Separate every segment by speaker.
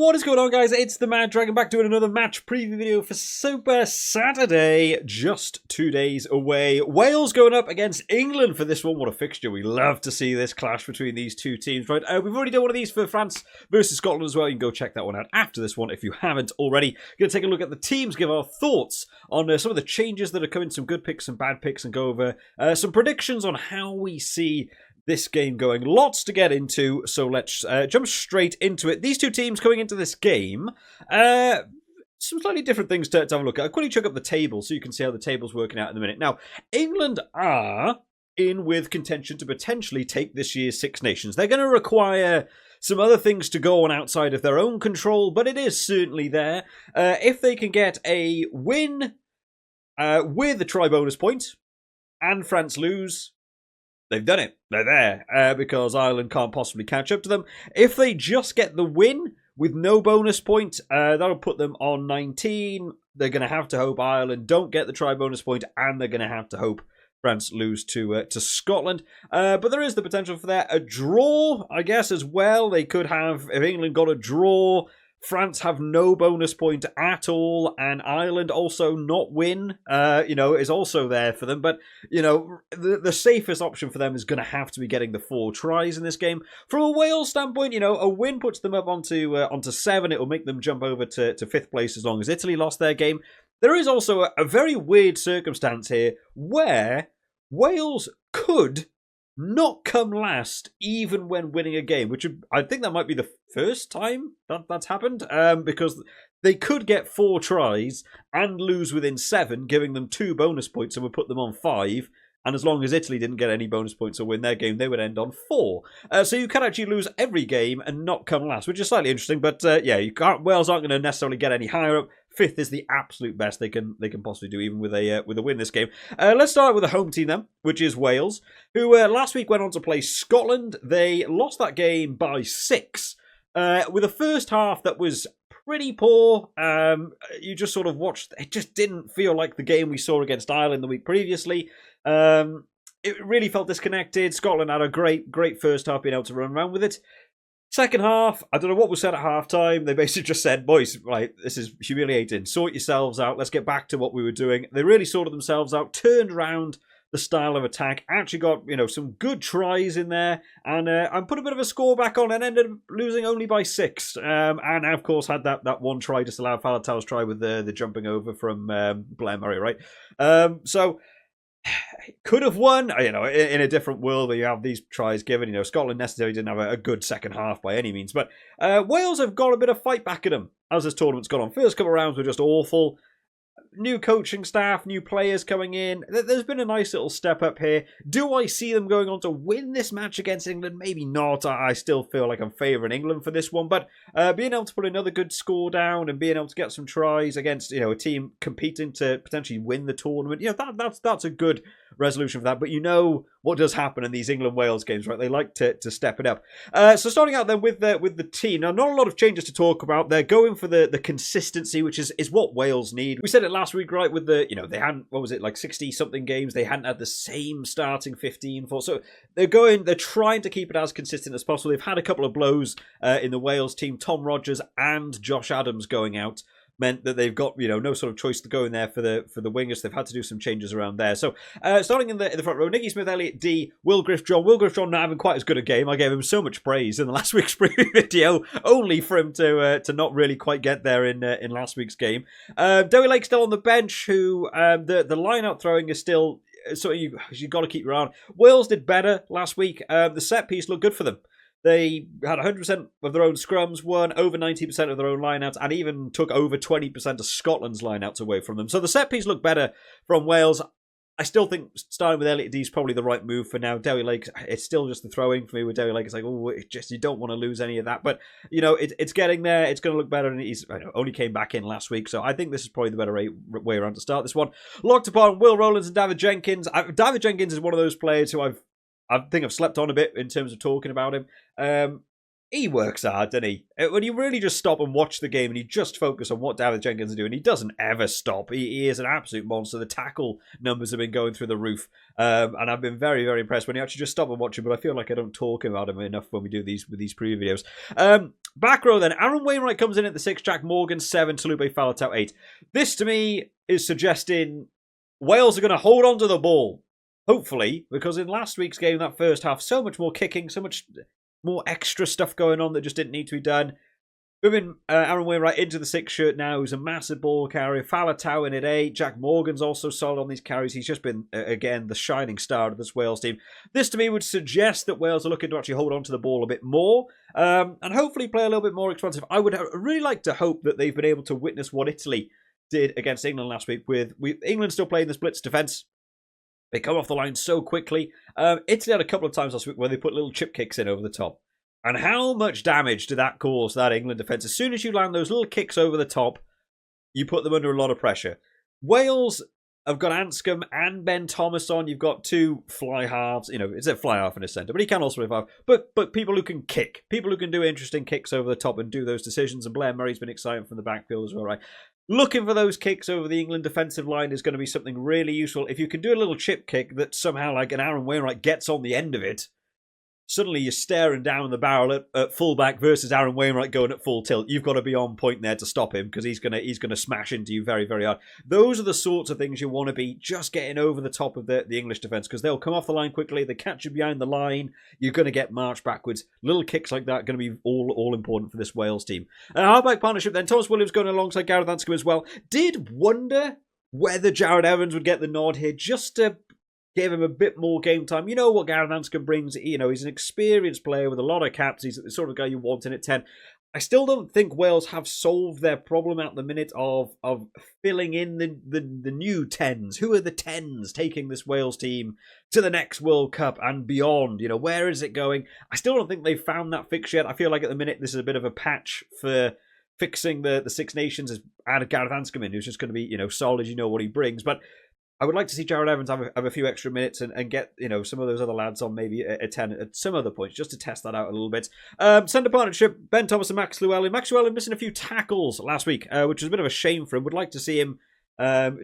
Speaker 1: What is going on, guys? It's the Mad Dragon back doing another match preview video for Super Saturday, just 2 days away. Wales going up against England for this one. What a fixture. We love to see this clash between these two teams, right? We've already done one of these for France versus Scotland as well. You can go check that one out after this one if you haven't already. Going to take a look at the teams, give our thoughts on some of the changes that are coming, some good picks, some bad picks, and go over some predictions on how we see this game going. Lots to get into, so let's jump straight into it. These two teams coming into this game, some slightly different things to have a look at. I'll quickly check up the table so you can see how the table's working out in a minute. Now, England are in with contention to potentially take this year's Six Nations. They're going to require some other things to go on outside of their own control, but it is certainly there. If they can get a win with a try bonus point and France lose, they've done it. They're there because Ireland can't possibly catch up to them. If they just get the win with no bonus point, that'll put them on 19. They're going to have to hope Ireland don't get the try bonus point, and they're going to have to hope France lose to Scotland. But there is the potential for that. A draw, I guess, as well. They could have, if England got a draw, France have no bonus point at all, and Ireland also not win, is also there for them. But, the safest option for them is going to have to be getting the 4 tries in this game. From a Wales standpoint, a win puts them up onto 7. It will make them jump over to 5th place as long as Italy lost their game. There is also a very weird circumstance here where Wales could not come last even when winning a game, which I think that might be the first time that's happened, because they could get 4 tries and lose within 7, giving them 2 bonus points and would put them on 5. And as long as Italy didn't get any bonus points or win their game, they would end on 4. So you can actually lose every game and not come last, which is slightly interesting. But Wales aren't going to necessarily get any higher up. 5th is the absolute best they can possibly do, even with a win this game. Let's start with the home team then, which is Wales, who last week went on to play Scotland. They lost that game by 6, with a first half that was pretty poor. You just sort of watched. It just didn't feel like the game we saw against Ireland the week previously. It really felt disconnected. Scotland had a great first half, being able to run around with it. Second half, I don't know what was said at half-time. They basically just said, boys, right, this is humiliating. Sort yourselves out. Let's get back to what we were doing. They really sorted themselves out, turned around the style of attack, actually got, some good tries in there, and put a bit of a score back on and ended up losing only by 6. And, of course, had that one try disallowed, Faletau's try with the jumping over from Blair Murray, right? So could have won, in a different world where you have these tries given. Scotland necessarily didn't have a good second half by any means, but Wales have got a bit of fight back in them as this tournament's gone on. First couple of rounds were just awful. New coaching staff, new players coming in. There's been a nice little step up here. Do I see them going on to win this match against England? Maybe not. I still feel like I'm favouring England for this one. But being able to put another good score down and being able to get some tries against a team competing to potentially win the tournament, that's a good resolution for that. But what does happen in these England-Wales games, right? They like to step it up. So starting out then with the team. Now, not a lot of changes to talk about. They're going for the consistency, which is what Wales need. We said it last week, right, with they hadn't, 60-something games. They hadn't had the same starting 15 for. So they're trying to keep it as consistent as possible. They've had a couple of blows in the Wales team. Tom Rogers and Josh Adams going out meant that they've got no sort of choice to go in there for the wingers. They've had to do some changes around there. So starting in the front row, Nicky Smith, Elliott D, Will Griff-John not having quite as good a game. I gave him so much praise in the last week's preview video, only for him to not really quite get there in last week's game. Dewi Lake still on the bench, who the line-out throwing is still. So you got to keep your eye on. Wales did better last week. The set piece looked good for them. They had 100% of their own scrums, won over 90% of their own lineouts, and even took over 20% of Scotland's lineouts away from them. So the set piece looked better from Wales. I still think starting with Elliott D is probably the right move for now. Dewi Lake, it's still just the throwing for me with Dewi Lake. It's like, you don't want to lose any of that. But, it's getting there. It's going to look better. And he's only came back in last week. So I think this is probably the better way around to start this one. Locked upon Will Rowlands and David Jenkins. David Jenkins is one of those players who I think I've slept on a bit in terms of talking about him. he works hard, doesn't he? When you really just stop and watch the game and you just focus on what David Jenkins is doing, he doesn't ever stop. He is an absolute monster. The tackle numbers have been going through the roof. And I've been very, very impressed when you actually just stop and watch him, but I feel like I don't talk about him enough when we do these with these preview videos. Back row then. Aaron Wainwright comes in at the 6, Jack Morgan 7, Talupe Faletau 8. This to me is suggesting Wales are going to hold on to the ball. Hopefully, because in last week's game, that first half, so much more kicking, so much more extra stuff going on that just didn't need to be done. Moving Aaron Wainwright into the 6 shirt now, who's a massive ball carrier. Faletau in at 8. Jack Morgan's also solid on these carries. He's just been, again, the shining star of this Wales team. This, to me, would suggest that Wales are looking to actually hold on to the ball a bit more and hopefully play a little bit more expansive. I would really like to hope that they've been able to witness what Italy did against England last week with England still playing the splits defence. They come off the line so quickly. Italy had a couple of times last week where they put little chip kicks in over the top. And how much damage did that cause that England defence? As soon as you land those little kicks over the top, you put them under a lot of pressure. Wales have got Anscombe and Ben Thomas on. You've got 2 fly halves. You know, it's a fly half in a centre, but he can also play half. But people who can kick. People who can do interesting kicks over the top and do those decisions. And Blair Murray's been exciting from the backfield as well, right? Looking for those kicks over the England defensive line is going to be something really useful. If you can do a little chip kick that somehow, like an Aaron Wainwright, gets on the end of it, suddenly you're staring down the barrel at fullback versus Aaron Wainwright going at full tilt. You've got to be on point there to stop him because he's gonna smash into you very, very hard. Those are the sorts of things you want to be just getting over the top of the English defence because they'll come off the line quickly. They catch you behind the line. You're going to get marched backwards. Little kicks like that are going to be all important for this Wales team. Halfback partnership then. Thomas Williams going alongside Gareth Anscombe as well. Did wonder whether Jared Evans would get the nod here just to give him a bit more game time. You know what Gareth Anscombe brings. You know, he's an experienced player with a lot of caps. He's the sort of guy you want in at 10. I still don't think Wales have solved their problem at the minute of filling in the new 10s. Who are the 10s taking this Wales team to the next World Cup and beyond? You know, where is it going? I still don't think they've found that fix yet. I feel like at the minute this is a bit of a patch for fixing the Six Nations as added Gareth Anscombe in, who's just going to be, you know, solid. You know what he brings. But I would like to see Jared Evans have a few extra minutes and get, you know, some of those other lads on maybe a 10 at some other points just to test that out a little bit. Centre partnership, Ben Thomas and Max Llewellyn. Max Llewellyn missing a few tackles last week, which was a bit of a shame for him. Would like to see him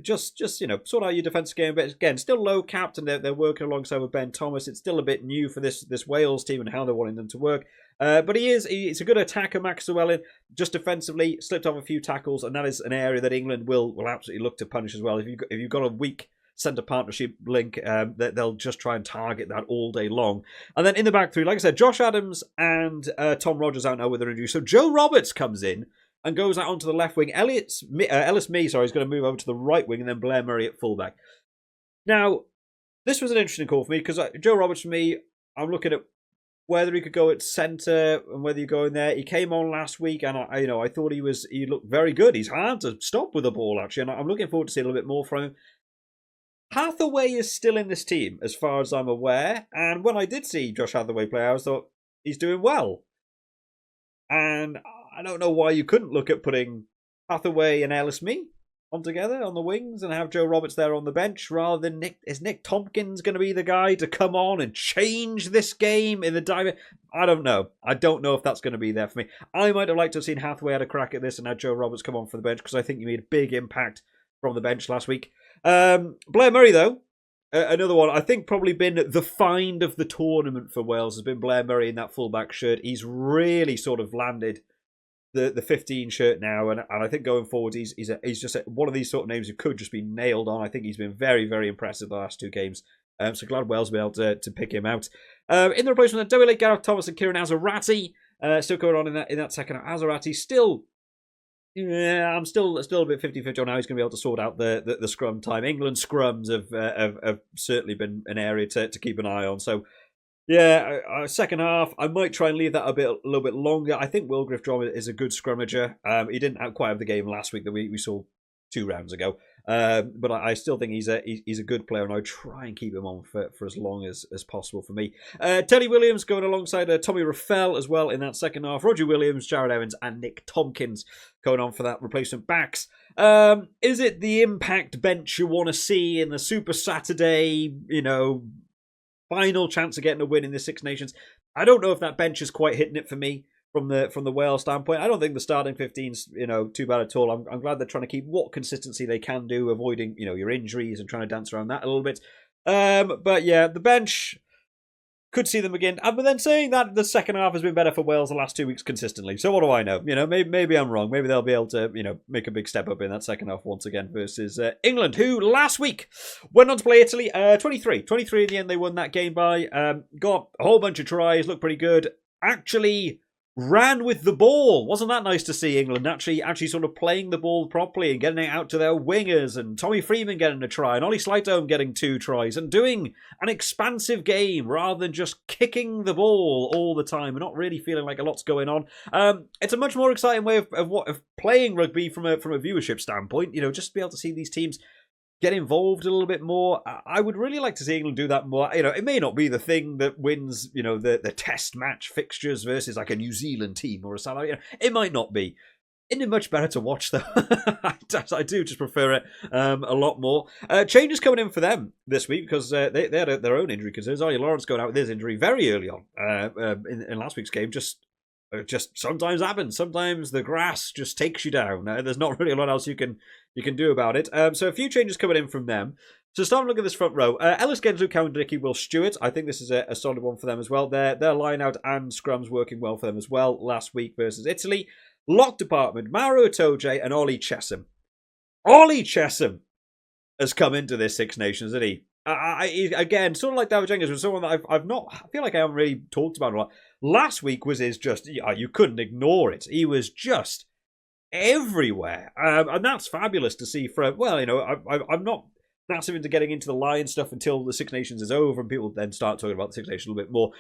Speaker 1: just you know, sort out your defence game. But again, still low capped and they're working alongside with Ben Thomas. It's still a bit new for this Wales team and how they're wanting them to work. But he's a good attacker, Max Llewellyn. Just defensively, slipped off a few tackles, and that is an area that England will absolutely look to punish as well. If you've got a weak centre partnership link, they'll just try and target that all day long. And then in the back three, like I said, Josh Adams and Tom Rogers out now with their injury. So Joe Roberts comes in and goes out onto the left wing. Ellis Mee, is going to move over to the right wing, and then Blair Murray at fullback. Now, this was an interesting call for me because Joe Roberts, for me, I'm looking at whether he could go at centre and whether you go in there. He came on last week, and I thought he looked very good. He's hard to stop with the ball, actually, and I'm looking forward to seeing a little bit more from him. Hathaway is still in this team, as far as I'm aware, and when I did see Josh Hathaway play, I thought he's doing well. And I don't know why you couldn't look at putting Hathaway and Ellis Mee on together on the wings and have Joe Roberts there on the bench rather than Nick. Is Nick Tompkins going to be the guy to come on and change this game in the dive? I don't know. I don't know if that's going to be there for me. I might have liked to have seen Hathaway had a crack at this and had Joe Roberts come on for the bench because I think he made a big impact from the bench last week. Blair Murray, though, another one, I think probably been the find of the tournament for Wales has been Blair Murray in that fullback shirt. He's really sort of landed the 15 shirt now, and I think going forward he's just one of these sort of names who could just be nailed on. I think he's been very, very impressive the last 2 games. So glad Wales been able to pick him out. In the replacement, Doyle, Gareth Thomas and Kieran Azarati still going on in that second. Azarati still. Yeah, I'm still a bit 50-50 on how he's going to be able to sort out the scrum time. England scrums have certainly been an area to keep an eye on. So, yeah, second half, I might try and leave that a little bit longer. I think Will Griff-Drum is a good scrummager. He didn't quite have the game last week that we saw 2 rounds ago. But I still think he's a good player, and I'd try and keep him on for as long as possible for me. Teddy Williams going alongside Tommy Raffel as well in that second half. Roger Williams, Jared Evans, and Nick Tompkins going on for that replacement backs. Is it the impact bench you want to see in the Super Saturday, final chance of getting a win in the Six Nations? I don't know if that bench is quite hitting it for me. from the Wales standpoint. I don't think the starting 15's too bad at all. I'm glad they're trying to keep what consistency they can do, avoiding your injuries and trying to dance around that a little bit. But yeah, the bench. Could see them again. But then saying that, the second half has been better for Wales the last 2 weeks consistently. So what do I know? Maybe I'm wrong. Maybe they'll be able to, make a big step up in that second half once again versus England, who last week went on to play Italy 23. 23 in the end, they won that game by. Got a whole bunch of tries, looked pretty good. Actually ran with the ball. Wasn't that nice to see England actually sort of playing the ball properly and getting it out to their wingers, and Tommy Freeman getting a try and Ollie Slightholm getting 2 tries and doing an expansive game rather than just kicking the ball all the time and not really feeling like a lot's going on. It's a much more exciting way of playing rugby from a viewership standpoint. Just to be able to see these teams get involved a little bit more. I would really like to see England do that more. It may not be the thing that wins, the test match fixtures versus like a New Zealand team or a South Africa. It might not be. Isn't it much better to watch though? I do just prefer it a lot more. Changes coming in for them this week because they had their own injury concerns. Ollie Lawrence going out with his injury very early on in last week's game. Just sometimes happens. Sometimes the grass just takes you down. There's not really a lot else you can do about it. So a few changes coming in from them. So starting to look at this front row. Ellis Gensler, Cowan Dickey, Will Stewart. I think this is a solid one for them as well. Their line out and scrums working well for them as well last week versus Italy. Lock department, Maro Itoje and Ollie Chesham. Ollie Chesham has come into this Six Nations, isn't he? Again, sort of like David Jenkins, was someone that I feel like I haven't really talked about a lot. Last week was you couldn't ignore it. He was just everywhere. And that's fabulous to see I'm not massive into getting into the Lions stuff until the Six Nations is over and people then start talking about the Six Nations a little bit more.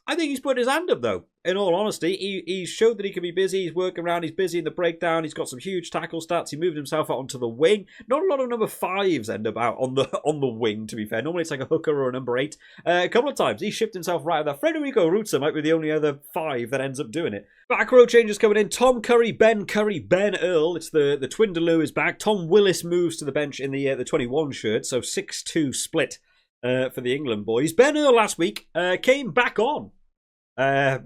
Speaker 1: I think he's put his hand up, though. In all honesty, he showed that he can be busy. He's working around. He's busy in the breakdown. He's got some huge tackle stats. He moved himself out onto the wing. Not a lot of number 5s end up out on the wing, to be fair. Normally it's like a hooker or a number 8. A couple of times he shipped himself right out there. Federico Ruzza might be the only other 5 that ends up doing it. Back row changes coming in. Tom Curry, Ben Earl. It's the Twindaloo is back. Tom Willis moves to the bench in the 21 shirt. So 6-2 split for the England boys. Ben Earl last week came back on. I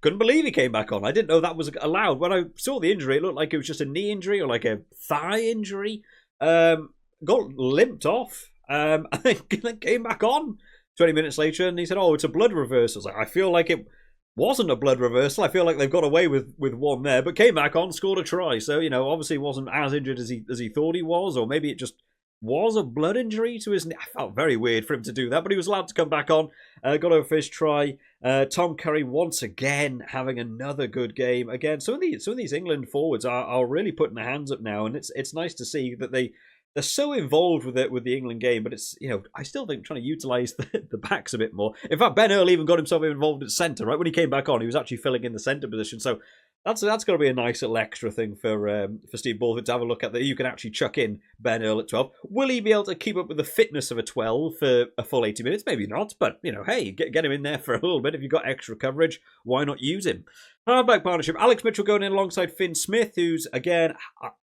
Speaker 1: couldn't believe he came back on. I didn't know that was allowed. When I saw the injury, it looked like it was just a knee injury or like a thigh injury. Got limped off. And then came back on 20 minutes later and he said, it's a blood reversal. I was like, I feel like it wasn't a blood reversal. I feel like they've got away with one there, but came back on, scored a try. So, obviously wasn't as injured as he thought he was, or maybe it just was a blood injury to his knee. I felt very weird for him to do that, but he was allowed to come back on. Got over for his try. Tom Curry once again having another good game. Again, some of these England forwards are really putting their hands up now, and it's nice to see that they're so involved with the England game. But it's I still think trying to utilise the backs a bit more. In fact, Ben Earl even got himself involved at centre. Right when he came back on, he was actually filling in the centre position. So that's got to be a nice little extra thing for Steve Ballford to have a look at, that you can actually chuck in Ben Earl at 12. Will he be able to keep up with the fitness of a 12 for a full 80 minutes? Maybe not, but hey, get him in there for a little bit. If you've got extra coverage, why not use him? Halfback partnership, Alex Mitchell going in alongside Finn Smith, who's again,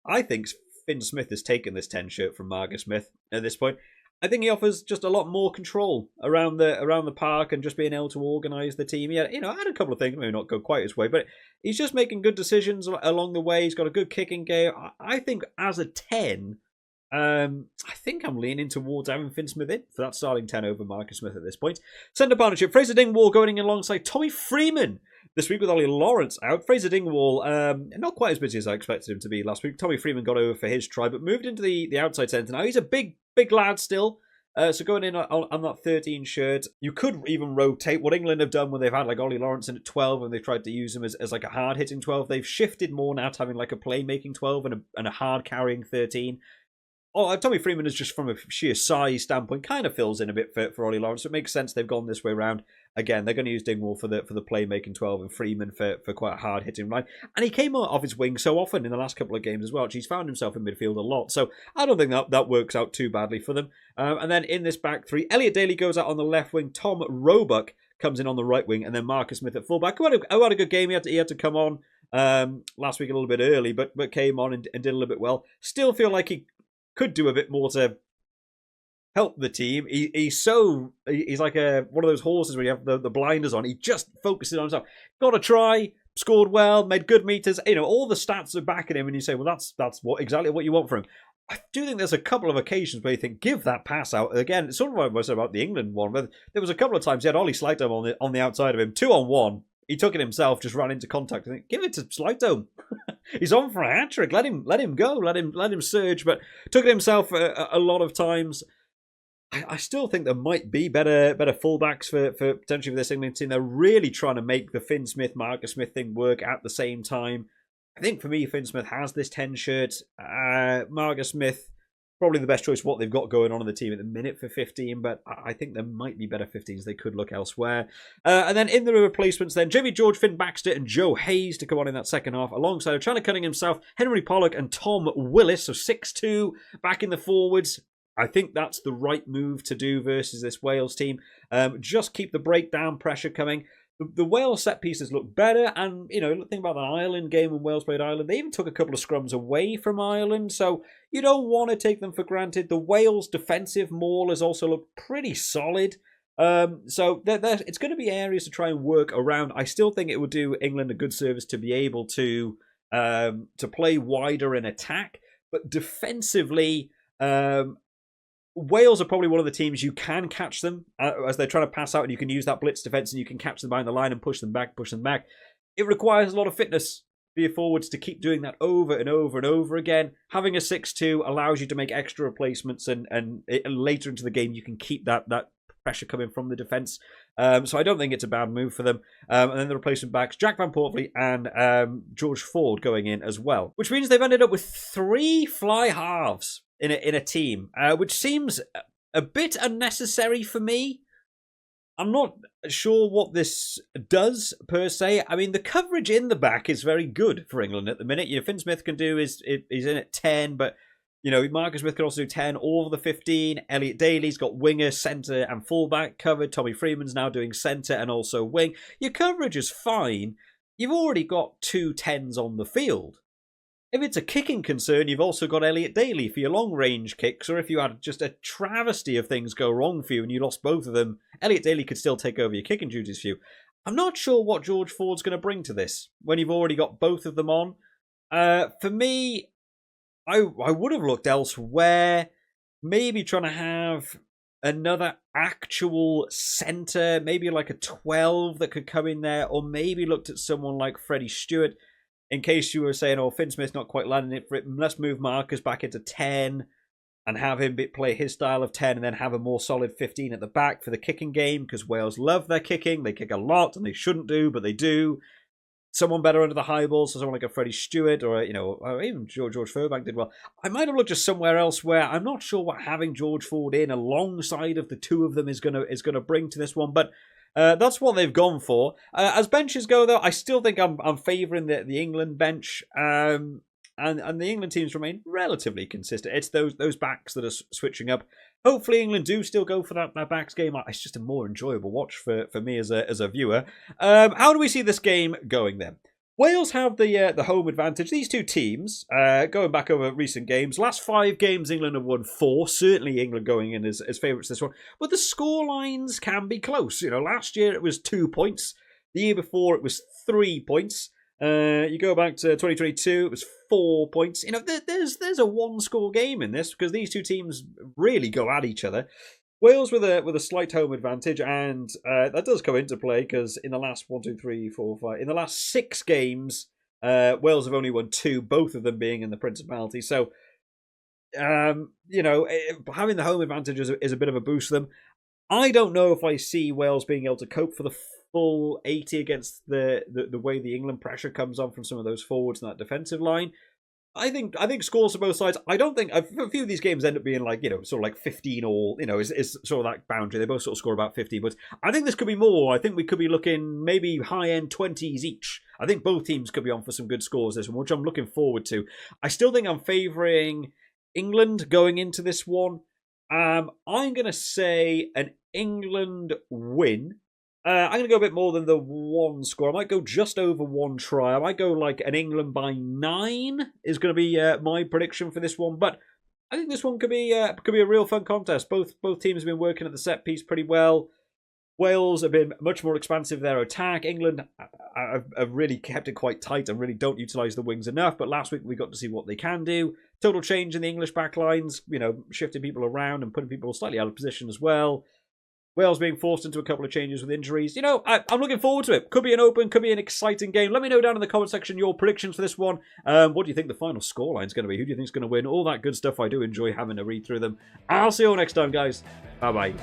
Speaker 1: I think Finn Smith has taken this 10 shirt from Marcus Smith at this point. I think he offers just a lot more control around the park and just being able to organise the team. He had, had a couple of things, maybe not go quite his way, but he's just making good decisions along the way. He's got a good kicking game. I think as a 10, I think I'm leaning towards having Finn Smith in for that starting 10 over Marcus Smith at this point. Centre partnership, Fraser Dingwall going in alongside Tommy Freeman this week with Ollie Lawrence out. Fraser Dingwall, not quite as busy as I expected him to be last week. Tommy Freeman got over for his try, but moved into the outside centre now. He's a big lad still. So going in on that 13 shirt, you could even rotate what England have done when they've had like Ollie Lawrence in at 12 and they've tried to use him as like a hard-hitting 12. They've shifted more now to having like a playmaking 12 and a hard-carrying 13. Tommy Freeman is just from a sheer size standpoint kind of fills in a bit for Ollie Lawrence. So it makes sense they've gone this way around. Again, they're going to use Dingwall for the playmaking 12 and Freeman for quite a hard hitting line. And he came off his wing so often in the last couple of games as well. He's found himself in midfield a lot. So I don't think that works out too badly for them. And then in this back three, Elliot Daly goes out on the left wing. Tom Roebuck comes in on the right wing. And then Marcus Smith at fullback. Who had a good game. He had to come on last week a little bit early, but came on and did a little bit well. Still feel like he could do a bit more to help the team. He's like one of those horses where you have the blinders on. He just focuses on himself. Got a try, scored well, made good meters. All the stats are backing him, and you say, well, that's exactly what you want from him. I do think there's a couple of occasions where you think, give that pass out. Again, it's sort of what I said about the England one, but there was a couple of times he had Ollie Slightome on the outside of him, 2-on-1. He took it himself, just ran into contact. I think, give it to Slightome. He's on for a hat trick. Let him go. Let him surge. But took it himself a lot of times. I still think there might be better fullbacks for potentially for this England team. They're really trying to make the Finn Smith, Marcus Smith thing work at the same time. I think for me, Finn Smith has this 10 shirt. Marcus Smith, probably the best choice what they've got going on in the team at the minute for 15, but I think there might be better 15s. They could look elsewhere. And then in the replacements then, Jamie George, Finn Baxter and Joe Hayes to come on in that second half, alongside Chandler Cunningham himself, Henry Pollock and Tom Willis, so 6-2 back in the forwards. I think that's the right move to do versus this Wales team. Just keep the breakdown pressure coming. The Wales set pieces look better, and think about the Ireland game when Wales played Ireland. They even took a couple of scrums away from Ireland, so you don't want to take them for granted. The Wales defensive maul has also looked pretty solid, so it's going to be areas to try and work around. I still think it would do England a good service to be able to play wider in attack, but defensively. Wales are probably one of the teams you can catch them as they're trying to pass out, and you can use that blitz defense and you can catch them behind the line and push them back. It requires a lot of fitness for your forwards to keep doing that over and over and over again. Having a 6-2 allows you to make extra replacements, and later into the game you can keep that pressure coming from the defence. So I don't think it's a bad move for them. And then the replacement backs, Jack Van Portley and George Ford going in as well, which means they've ended up with 3 fly halves in a team, which seems a bit unnecessary for me. I'm not sure what this does per se. I mean, the coverage in the back is very good for England at the minute. Finn Smith can do he's in at 10, but Marcus Smith can also do 10 over the 15. Elliot Daly's got winger, centre, and fullback covered. Tommy Freeman's now doing centre and also wing. Your coverage is fine. You've already got 2 10s on the field. If it's a kicking concern, you've also got Elliot Daly for your long-range kicks, or if you had just a travesty of things go wrong for you and you lost both of them, Elliot Daly could still take over your kicking duties for you. I'm not sure what George Ford's going to bring to this when you've already got both of them on. For me, I would have looked elsewhere, maybe trying to have another actual centre, maybe like a 12 that could come in there, or maybe looked at someone like Freddie Stewart. In case you were saying, Finn Smith's not quite landing it for it, let's move Marcus back into 10 and have him play his style of 10 and then have a more solid 15 at the back for the kicking game, because Wales love their kicking. They kick a lot and they shouldn't do, but they do. Someone better under the high ball, so someone like a Freddie Stewart or even George Furbank did well. I might have looked just somewhere else where I'm not sure what having George Ford in alongside of the two of them is gonna bring to this one, but that's what they've gone for. As benches go, though, I still think I'm favouring the England bench, and the England teams remain relatively consistent. It's those backs that are switching up. Hopefully, England do still go for that backs game. It's just a more enjoyable watch for me as a viewer. How do we see this game going then? Wales have the home advantage. These two teams, going back over recent games, last 5 games England have won 4. Certainly England going in as favourites this one. But the score lines can be close. Last year it was 2 points. The year before it was 3 points. You go back to 2022, it was 4 points. There's a 1-score game in this because these two teams really go at each other. Wales with a slight home advantage, and that does come into play because in the last 6 games, Wales have only won 2, both of them being in the Principality. So, having the home advantage is a bit of a boost for them. I don't know if I see Wales being able to cope for the full 80 against the way the England pressure comes on from some of those forwards in that defensive line. I think scores on both sides. I don't think a few of these games end up being sort of like 15 all, is sort of that boundary. They both sort of score about 50, but I think this could be more. I think we could be looking maybe high-end 20s each. I think both teams could be on for some good scores this one, which I'm looking forward to. I still think I'm favouring England going into this one. I'm going to say an England win. I'm going to go a bit more than the 1 score. I might go just over 1 try. I might go like an England by 9 is going to be my prediction for this one. But I think this one could be a real fun contest. Both teams have been working at the set piece pretty well. Wales have been much more expansive their attack. England have really kept it quite tight and really don't utilise the wings enough. But last week we got to see what they can do. Total change in the English backlines, you know, shifting people around and putting people slightly out of position as well. Wales being forced into a couple of changes with injuries. You know, I'm looking forward to it. Could be an open, could be an exciting game. Let me know down in the comment section your predictions for this one. What do you think the final scoreline is going to be? Who do you think is going to win? All that good stuff. I do enjoy having to read through them. I'll see you all next time, guys. Bye-bye.